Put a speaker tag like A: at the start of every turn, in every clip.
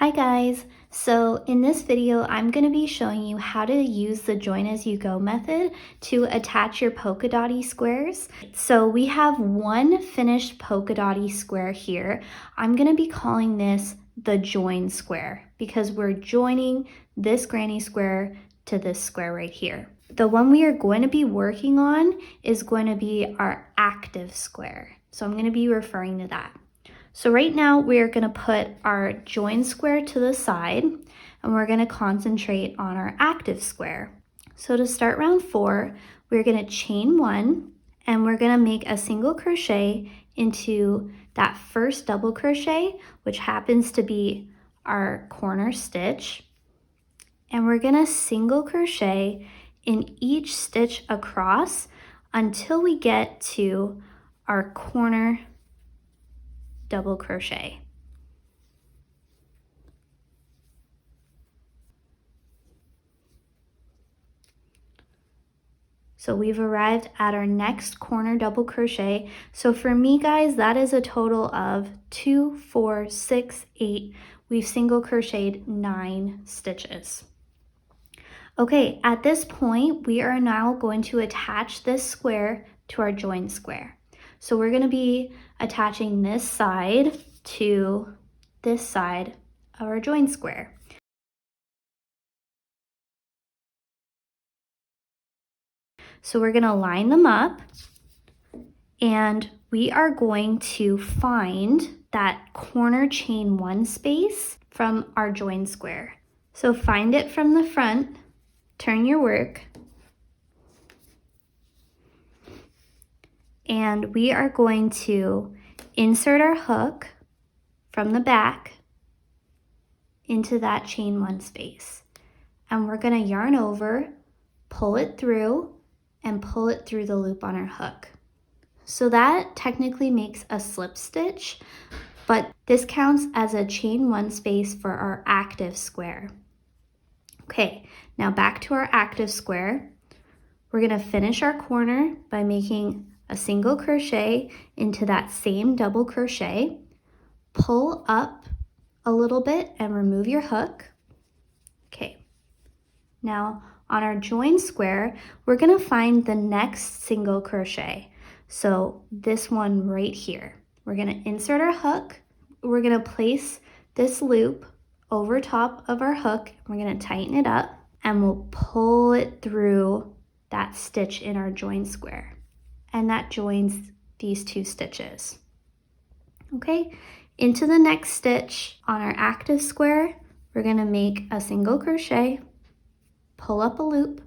A: Hi guys! So in this video, I'm going to be showing you how to use the join as you go method to attach your polka dotty squares. So we have one finished polka dotty square here. I'm going to be calling this the join square because we're joining this granny square to this square right here. The one we are going to be working on is going to be our active square. So I'm going to be referring to that. So right now we're going to put our join square to the side and we're going to concentrate on our active square. So to start round 4, we're going to chain 1 and we're going to make a single crochet into that first double crochet, which happens to be our corner stitch. And we're going to single crochet in each stitch across until we get to our corner double crochet. So we've arrived at our next corner double crochet. So for me guys, that is a total of 2, 4, 6, 8. We've single crocheted 9 stitches. Okay, at this point, we are now going to attach this square to our join square. So we're going to be attaching this side to this side of our join square. So we're going to line them up and we are going to find that corner chain 1 space from our join square. So find it from the front, turn your work, and we are going to insert our hook from the back into that chain 1 space. And we're going to yarn over, pull it through, and pull it through the loop on our hook. So that technically makes a slip stitch, but this counts as a chain 1 space for our active square. Okay, now back to our active square. We're going to finish our corner by making a single crochet into that same double crochet, pull up a little bit and remove your hook. Okay, now on our join square, we're going to find the next single crochet. So this one right here. We're going to insert our hook. We're going to place this loop over top of our hook. We're going to tighten it up and we'll pull it through that stitch in our join square. And that joins these 2 stitches. Okay, into the next stitch on our active square, we're going to make a single crochet, pull up a loop.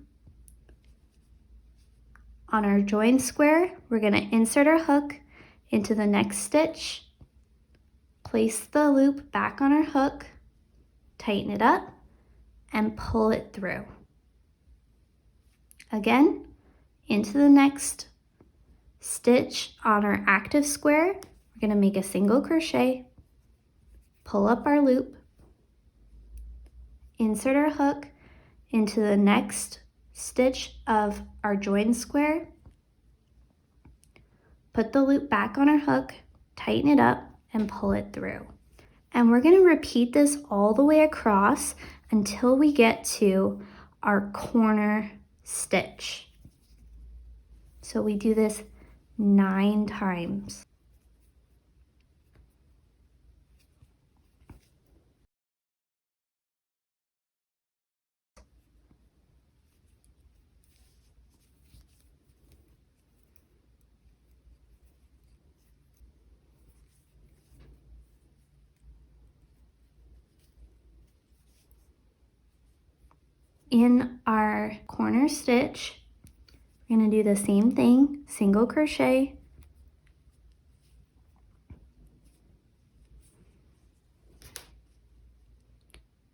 A: On our join square, we're going to insert our hook into the next stitch, place the loop back on our hook, tighten it up, and pull it through. Again, into the next stitch on our active square, we're going to make a single crochet, pull up our loop, insert our hook into the next stitch of our join square, put the loop back on our hook, tighten it up, and pull it through. And we're going to repeat this all the way across until we get to our corner stitch. So we do this 9 times. In our corner stitch, we're going to do the same thing, single crochet,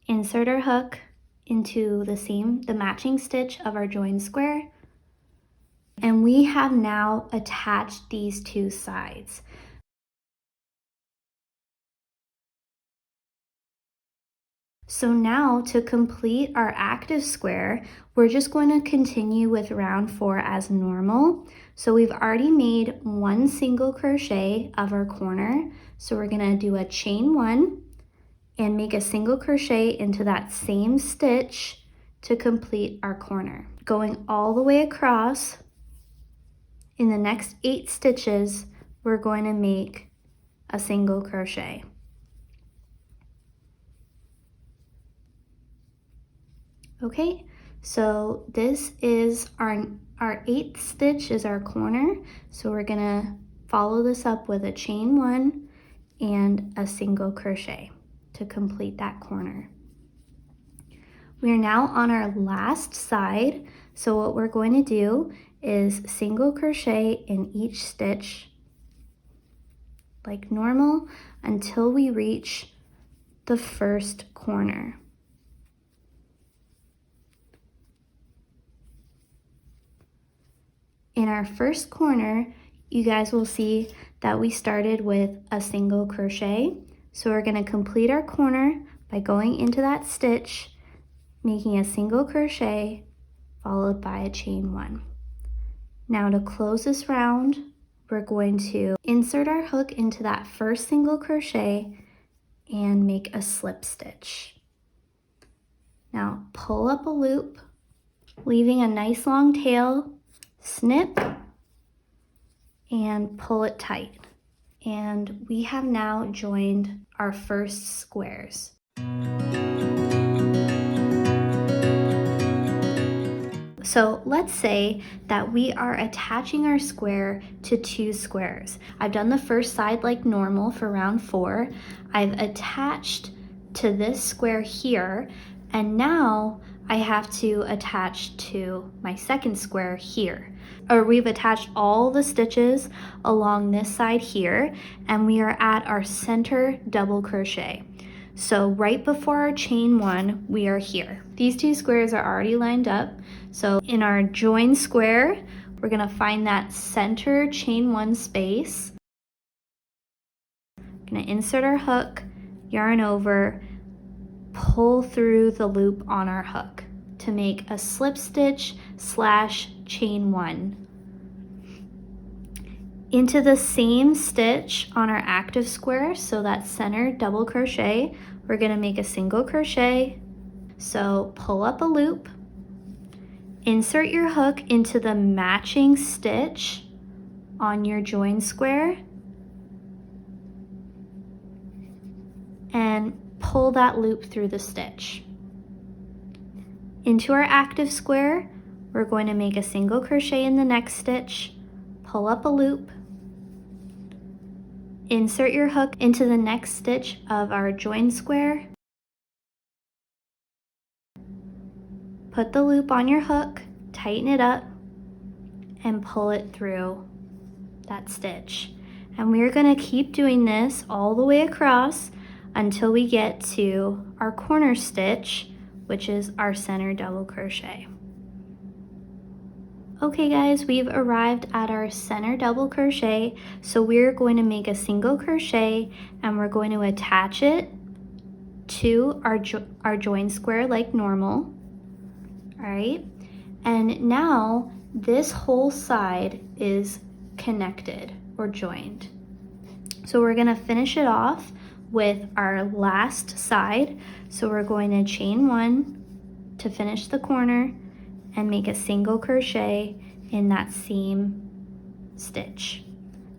A: insert our hook into the matching stitch of our join square, and we have now attached these 2 sides. So now to complete our active square, we're just going to continue with round 4 as normal. So we've already made 1 single crochet of our corner. So we're going to do a chain 1 and make a single crochet into that same stitch to complete our corner. Going all the way across, in the next 8 stitches, we're going to make a single crochet. Okay, so this is our 8th stitch is our corner. So we're gonna follow this up with a chain 1 and a single crochet to complete that corner. We are now on our last side. So what we're going to do is single crochet in each stitch like normal until we reach the first corner. In our first corner, you guys will see that we started with a single crochet. So we're going to complete our corner by going into that stitch, making a single crochet followed by a chain 1. Now to close this round, we're going to insert our hook into that first single crochet and make a slip stitch. Now pull up a loop, leaving a nice long tail, snip, and pull it tight. And we have now joined our first squares. So let's say that we are attaching our square to 2 squares. I've done the first side like normal for round 4. I've attached to this square here, and now I have to attach to my second square here. Or we've attached all the stitches along this side here, and we are at our center double crochet. So right before our chain 1, we are here. These 2 squares are already lined up. So in our join square, we're gonna find that center chain 1 space. Gonna insert our hook, yarn over, pull through the loop on our hook to make a slip stitch / chain 1. Into the same stitch on our active square, so that center double crochet, we're gonna make a single crochet. So pull up a loop, insert your hook into the matching stitch on your join square, and pull that loop through the stitch. Into our active square, we're going to make a single crochet in the next stitch, pull up a loop, insert your hook into the next stitch of our join square, put the loop on your hook, tighten it up, and pull it through that stitch. And we're going to keep doing this all the way across until we get to our corner stitch, which is our center double crochet. Okay guys, we've arrived at our center double crochet. So we're going to make a single crochet and we're going to attach it to our join square like normal. All right, and now this whole side is connected or joined. So we're gonna finish it off with our last side. So we're going to chain 1 to finish the corner and make a single crochet in that same stitch.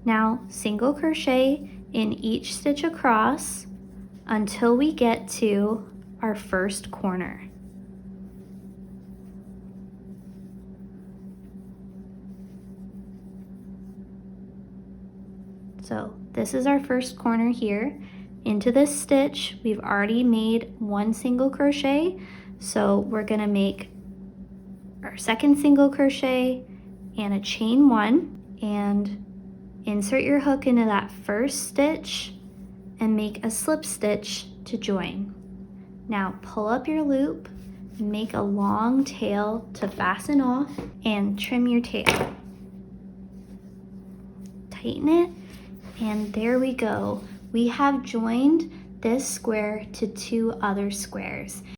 A: Now single crochet in each stitch across until we get to our first corner. So this is our first corner here. Into this stitch, we've already made 1 single crochet. So we're gonna make our second single crochet and a chain 1 and insert your hook into that first stitch and make a slip stitch to join. Now pull up your loop, make a long tail to fasten off, and trim your tail. Tighten it, and there we go. We have joined this square to 2 other squares.